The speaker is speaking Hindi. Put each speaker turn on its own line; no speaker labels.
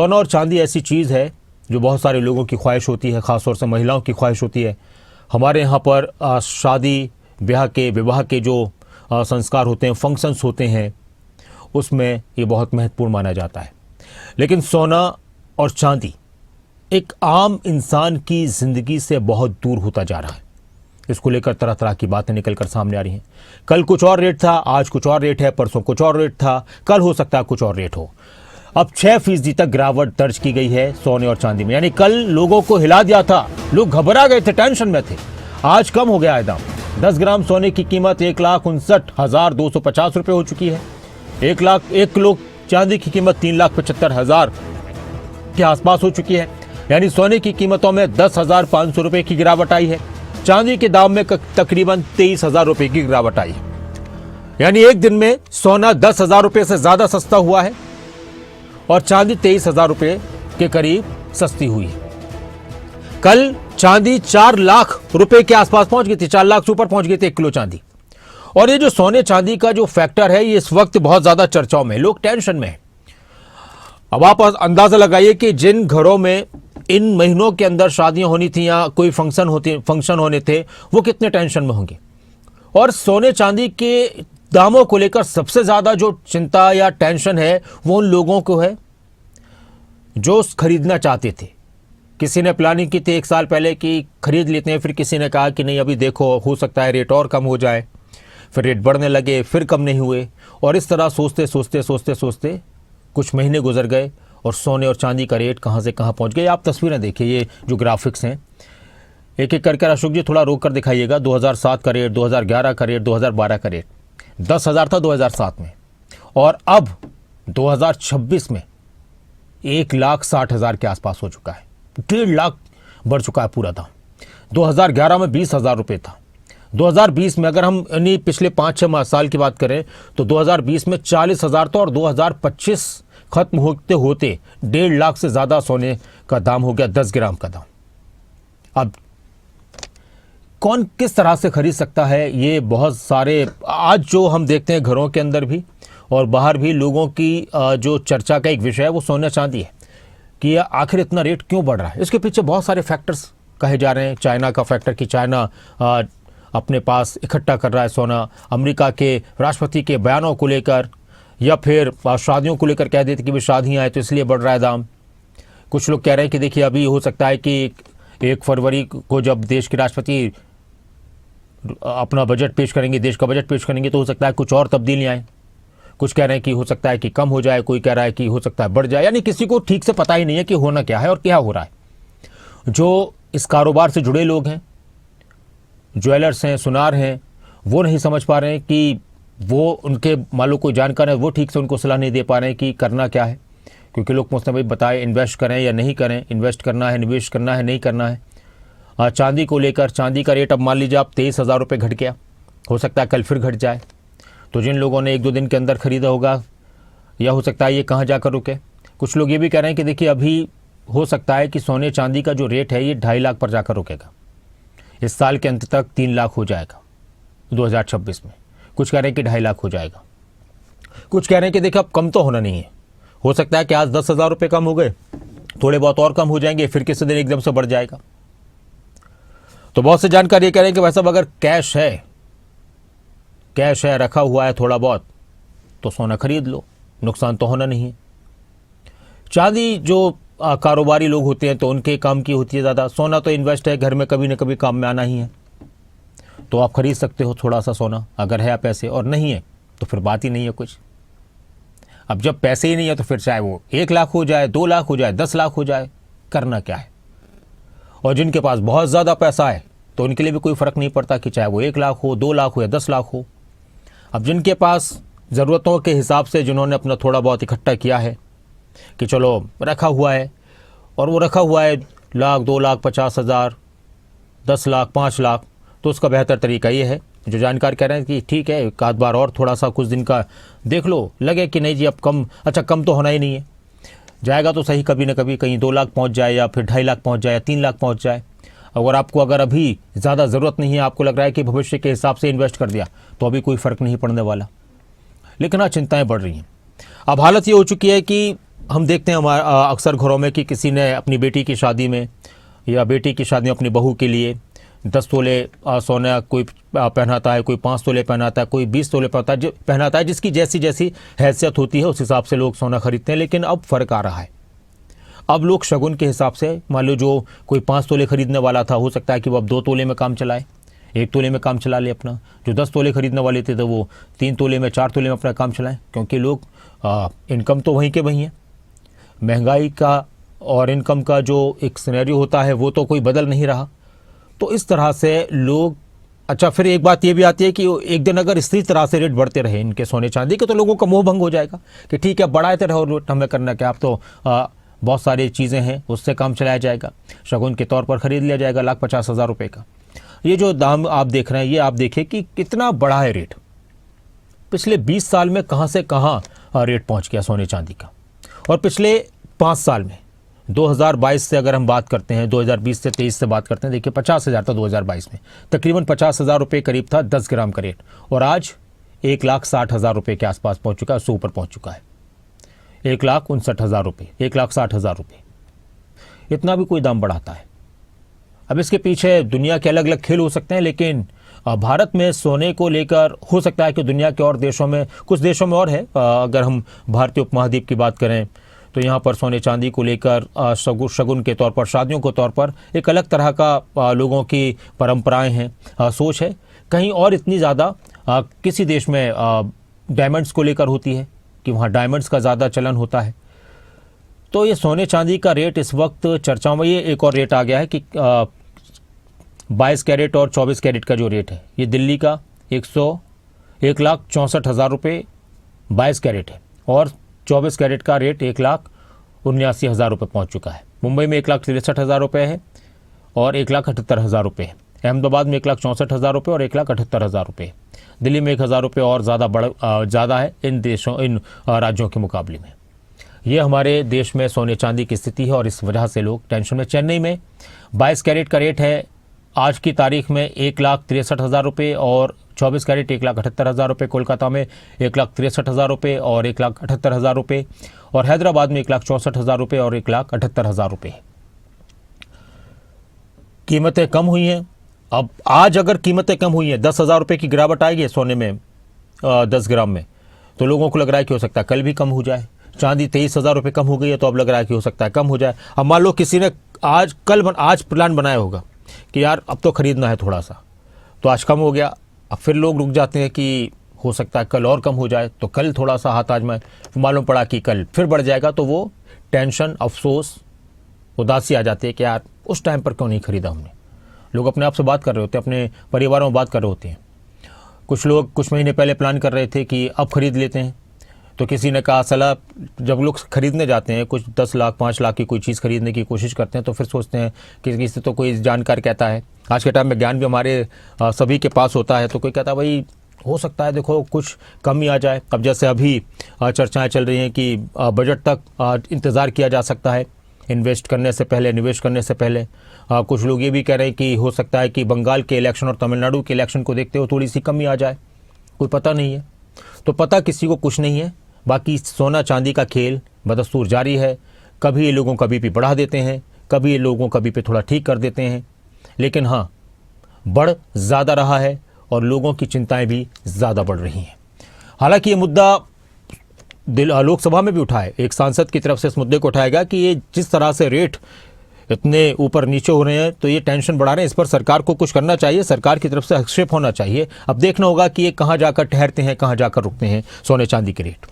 सोना और चांदी ऐसी चीज़ है जो बहुत सारे लोगों की ख्वाहिश होती है, ख़ासतौर से महिलाओं की ख्वाहिश होती है। हमारे यहाँ पर शादी ब्याह के विवाह के जो संस्कार होते हैं, फंक्शंस होते हैं, उसमें ये बहुत महत्वपूर्ण माना जाता है। लेकिन सोना और चांदी एक आम इंसान की ज़िंदगी से बहुत दूर होता जा रहा है। इसको लेकर तरह तरह की बातें निकल कर सामने आ रही हैं। कल कुछ और रेट था, आज कुछ और रेट है, परसों कुछ और रेट था, कल हो सकता है कुछ और रेट हो। अब 6% तक गिरावट दर्ज की गई है सोने और चांदी में। यानी कल लोगों को हिला दिया था, लोग घबरा गए थे, टेंशन में थे। आज कम हो गया है दाम। 10 ग्राम सोने की कीमत 1,59,250 रुपये हो चुकी है। 1 किलो चांदी की कीमत 3,75,000 के आसपास हो चुकी है। यानी सोने की कीमतों में 10,500 रुपये की गिरावट आई है। चांदी के दाम में तकरीबन 23,000 रुपये की गिरावट आई है। यानी एक दिन में सोना 10,000 रुपये से ज्यादा सस्ता हुआ है और चांदी 23,000 रुपये के करीब सस्ती हुई है। कल चांदी 4 लाख रुपए के आसपास पहुंच गई थी, 4 लाख से ऊपर पहुंच गई थी 1 किलो चांदी। और ये जो सोने चांदी का जो फैक्टर है, ये इस वक्त बहुत ज्यादा चर्चाओं में, लोग टेंशन में हैं। अब आप अंदाजा लगाइए कि जिन घरों में इन महीनों के अंदर शादियां होनी थी या कोई फंक्शन होने थे, वो कितने टेंशन में होंगे। और सोने चांदी के दामों को लेकर सबसे ज्यादा जो चिंता या टेंशन है वो उन लोगों को है जो खरीदना चाहते थे। किसी ने प्लानिंग की थी 1 साल पहले कि खरीद लेते हैं, फिर किसी ने कहा कि नहीं अभी देखो हो सकता है रेट और कम हो जाए, फिर रेट बढ़ने लगे, फिर कम नहीं हुए, और इस तरह सोचते कुछ महीने गुजर गए और सोने और चांदी का रेट कहाँ से कहाँ पहुँच गए। आप तस्वीरें देखिए, ये जो ग्राफिक्स हैं, एक एक करके अशोक जी थोड़ा रोक कर दिखाइएगा। 2007 का रेट, 2011 का रेट, 2012 का रेट 10,000 था 2007 में, और अब 2026 में 1,60,000 के आसपास हो चुका है। 1.5 लाख बढ़ चुका है पूरा दाम। 2011 में 20,000 रुपये था। 2020 में अगर हम यानी पिछले 5-6 साल की बात करें तो 2020 में 40,000 था, और 2025 खत्म होते होते 1.5 लाख से ज़्यादा सोने का दाम हो गया, 10 ग्राम का दाम। अब कौन किस तरह से खरीद सकता है, ये बहुत सारे आज जो हम देखते हैं घरों के अंदर भी और बाहर भी लोगों की जो चर्चा का एक विषय है वो सोना चांदी है कि आखिर इतना रेट क्यों बढ़ रहा है। इसके पीछे बहुत सारे फैक्टर्स कहे जा रहे हैं। चाइना का फैक्टर कि चाइना अपने पास इकट्ठा कर रहा है सोना, अमेरिका के राष्ट्रपति के बयानों को लेकर, या फिर शादियों को लेकर कह देते कि भाई शादियाँ आए तो इसलिए बढ़ रहा है दाम। कुछ लोग कह रहे हैं कि देखिए अभी हो सकता है कि 1 फरवरी को जब देश के राष्ट्रपति अपना बजट पेश करेंगे, देश का बजट पेश करेंगे, तो हो सकता है कुछ और तब्दीलियाँ आएँ। कुछ कह रहे हैं कि हो सकता है कि कम हो जाए, कोई कह रहा है कि हो सकता है बढ़ जाए। यानी किसी को ठीक से पता ही नहीं है कि होना क्या है और क्या हो रहा है। जो इस कारोबार से जुड़े लोग हैं, ज्वेलर्स हैं, सुनार हैं, वो नहीं समझ पा रहे हैं कि वो उनके मान लो कोई जानकार है, वो ठीक से उनको सलाह नहीं दे पा रहे हैं कि करना क्या है। क्योंकि लोग पूछते हैं भाई बताएं इन्वेस्ट करें या नहीं करें, इन्वेस्ट करना है, निवेश करना है, नहीं करना है। चांदी को लेकर, चांदी का रेट अब मान लीजिए आप 23,000 रुपये घट गया, हो सकता है कल फिर घट जाए। तो जिन लोगों ने 1-2 दिन के अंदर खरीदा होगा, या हो सकता है ये कहाँ जाकर रुके। कुछ लोग ये भी कह रहे हैं कि देखिए अभी हो सकता है कि सोने चांदी का जो रेट है ये 2.5 लाख पर जाकर रुकेगा। इस साल के अंत तक 3 लाख हो जाएगा 2026 में। कुछ कह रहे हैं कि 2.5 लाख हो जाएगा। कुछ कह रहे हैं कि देखिए अब कम तो होना नहीं है, हो सकता है कि आज 10,000 रुपये कम हो गए, थोड़े बहुत और कम हो जाएंगे, फिर किसी दिन एकदम से बढ़ जाएगा। तो बहुत से जानकार ये कह रहे हैं कि वैसा अगर कैश है रखा हुआ है थोड़ा बहुत, तो सोना खरीद लो, नुकसान तो होना नहीं है। चांदी जो कारोबारी लोग होते हैं तो उनके काम की होती है ज़्यादा। सोना तो इन्वेस्ट है, घर में कभी ना कभी काम में आना ही है, तो आप खरीद सकते हो थोड़ा सा सोना अगर है पैसे, और नहीं है तो फिर बात ही नहीं है कुछ। अब जब पैसे ही नहीं है तो फिर चाहे वो 1 लाख हो जाए, 2 लाख हो जाए, 10 लाख हो जाए, करना क्या है। और जिनके पास बहुत ज़्यादा पैसा है तो उनके लिए भी कोई फ़र्क नहीं पड़ता कि चाहे वो 1 लाख हो, 2 लाख हो या 10 लाख हो। अब जिनके पास ज़रूरतों के हिसाब से जिन्होंने अपना थोड़ा बहुत इकट्ठा किया है कि चलो रखा हुआ है, और वो रखा हुआ है 1 लाख, 2 लाख, 50,000, 10 लाख, 5 लाख, तो उसका बेहतर तरीका ये है, जो जानकार कह रहे हैं कि ठीक है एक आध बार और थोड़ा सा कुछ दिन का देख लो, लगे कि नहीं जी अब कम, अच्छा कम तो होना ही नहीं है, जाएगा तो सही कभी ना कभी, कहीं 2 लाख पहुँच जाए या फिर 2.5 लाख पहुँच जाए या 3 लाख पहुँच जाए। अगर अभी ज़्यादा ज़रूरत नहीं है, आपको लग रहा है कि भविष्य के हिसाब से इन्वेस्ट कर दिया, तो अभी कोई फ़र्क नहीं पड़ने वाला। लेकिन हाँ चिंताएं बढ़ रही हैं। अब हालत ये हो चुकी है कि हम देखते हैं हमारा अक्सर घरों में कि किसी ने अपनी बेटी की शादी में या बेटी की शादी में अपनी बहू के लिए 10 तोले सोना कोई पहनाता है, कोई 5 तोले पहनाता है, कोई 20 तोले पहनाता है। जिसकी जैसी जैसी हैसियत होती है उस हिसाब से लोग सोना खरीदते हैं। लेकिन अब फ़र्क आ रहा है। अब लोग शगुन के हिसाब से, मान लो जो कोई 5 तोले खरीदने वाला था, हो सकता है कि वो अब 2 तोले में काम चलाए, 1 तोले में काम चला ले अपना। जो 10 तोले खरीदने वाले थे तो वो 3 तोले में, 4 तोले में अपना काम चलाएं, क्योंकि लोग इनकम तो वहीं के वहीं है। महंगाई का और इनकम का जो एक सिनेरियो होता है वो तो कोई बदल नहीं रहा। तो इस तरह से लोग, अच्छा फिर एक बात ये भी आती है कि एक दिन अगर इसी तरह से रेट बढ़ते रहे इनके सोने चांदी के, तो लोगों का मोह भंग हो जाएगा कि ठीक है बढ़ाते रहो रेट, हमें करना क्या, अब तो बहुत सारी चीज़ें हैं उससे काम चलाया जाएगा, शगुन के तौर पर ख़रीद लिया जाएगा 1,50,000 रुपये का। ये जो दाम आप देख रहे हैं, ये आप देखिए कि कितना बड़ा है रेट। पिछले 20 साल में कहाँ से कहाँ रेट पहुँच गया सोने चांदी का। और पिछले 5 साल में 2022 से अगर हम बात करते हैं, 2020 से 23 से बात करते हैं, देखिए 50,000 था 2022 में, तकरीबन 50,000 रुपये करीब था 10 ग्राम का रेट, और आज 1,60,000 रुपये के आसपास पहुंच चुका है, उससे ऊपर पहुंच चुका है। 1,59,000 रुपये, 1,60,000 रुपये, इतना भी कोई दाम बढ़ाता है। अब इसके पीछे दुनिया के अलग अलग खेल हो सकते हैं, लेकिन भारत में सोने को लेकर हो सकता है कि दुनिया के और देशों में, कुछ देशों में और है, अगर हम भारतीय उपमहाद्वीप की बात करें तो यहाँ पर सोने चांदी को लेकर शगुन के तौर पर, शादियों के तौर पर एक अलग तरह का लोगों की परंपराएं हैं, सोच है। कहीं और इतनी ज़्यादा किसी देश में डायमंड्स को लेकर होती है कि वहाँ डायमंड्स का ज़्यादा चलन होता है। तो ये सोने चांदी का रेट इस वक्त चर्चाओं में, ये एक और रेट आ गया है कि 22 कैरेट और 24 कैरेट का जो रेट है, ये दिल्ली का 1,64,000 रुपये 22 कैरेट है, और 24 कैरेट का रेट 1,79,000 रुपये पहुँच चुका है। मुंबई में 1,63,000 रुपये है और 1,78,000 रुपये है। अहमदाबाद में 1,64,000 रुपये और 1,78,000 रुपये। दिल्ली में 1,000 रुपये और ज़्यादा है इन राज्यों के मुकाबले में। ये हमारे देश में सोने चांदी की स्थिति है और इस वजह से लोग टेंशन में। चेन्नई में 22 कैरेट का रेट है आज की तारीख में 1,63,000 रुपये और 24 कैरेट 1,78,000 रुपये। कोलकाता में 1,63,000 रुपये और 1,78,000 रुपये, और हैदराबाद में 1,64,000 रुपये और 1,78,000 रुपये। कीमतें कम हुई हैं। अब आज अगर कीमतें कम हुई हैं, 10,000 रुपये की गिरावट आएगी सोने में 10 ग्राम में, तो लोगों को लग रहा है कि हो सकता है कल भी कम हो जाए। चांदी 23,000 रुपये कम हो गई है, तो अब लग रहा है कि हो सकता है कम हो जाए। अब मान लो किसी ने आज प्लान बनाया होगा कि यार अब तो ख़रीदना है थोड़ा सा, तो आज कम हो गया, अब फिर लोग रुक जाते हैं कि हो सकता है कल और कम हो जाए, तो कल थोड़ा सा हाथ आजमाए, मालूम पड़ा कि कल फिर बढ़ जाएगा, तो वो टेंशन, अफसोस, उदासी आ जाती है कि यार उस टाइम पर क्यों नहीं ख़रीदा हमने। लोग अपने आप से बात कर रहे होते हैं, अपने परिवारों में बात कर रहे होते हैं। कुछ लोग कुछ महीने पहले प्लान कर रहे थे कि अब ख़रीद लेते हैं, तो किसी ने कहा सलाह, जब लोग खरीदने जाते हैं, कुछ 10 लाख 5 लाख की कोई चीज़ खरीदने की कोशिश करते हैं, तो फिर सोचते हैं कि किसी से तो कोई जानकार कहता है, आज के टाइम में ज्ञान भी हमारे सभी के पास होता है, तो कोई कहता है भाई हो सकता है देखो कुछ कम ही आ जाए। अब जैसे अभी चर्चाएं चल रही हैं कि बजट तक इंतज़ार किया जा सकता है निवेश करने से पहले। कुछ लोग ये भी कह रहे हैं कि हो सकता है कि बंगाल के इलेक्शन और तमिलनाडु के इलेक्शन को देखते हुए थोड़ी सी कमी आ जाए, कोई पता नहीं है। तो पता किसी को कुछ नहीं है। बाकी सोना चांदी का खेल बदस्तूर जारी है। कभी ये लोगों का बीपी बढ़ा देते हैं, कभी ये लोगों का बीपी थोड़ा ठीक कर देते हैं, लेकिन हाँ, बढ़ ज़्यादा रहा है और लोगों की चिंताएं भी ज़्यादा बढ़ रही हैं। हालांकि ये मुद्दा लोकसभा में भी उठा है, एक सांसद की तरफ से इस मुद्दे को उठाया गया कि ये जिस तरह से रेट इतने ऊपर नीचे हो रहे हैं, तो ये टेंशन बढ़ा रहे हैं, इस पर सरकार को कुछ करना चाहिए, सरकार की तरफ से हस्तक्षेप होना चाहिए। अब देखना होगा कि ये कहाँ जाकर ठहरते हैं, कहाँ जाकर रुकते हैं सोने चांदी के रेट।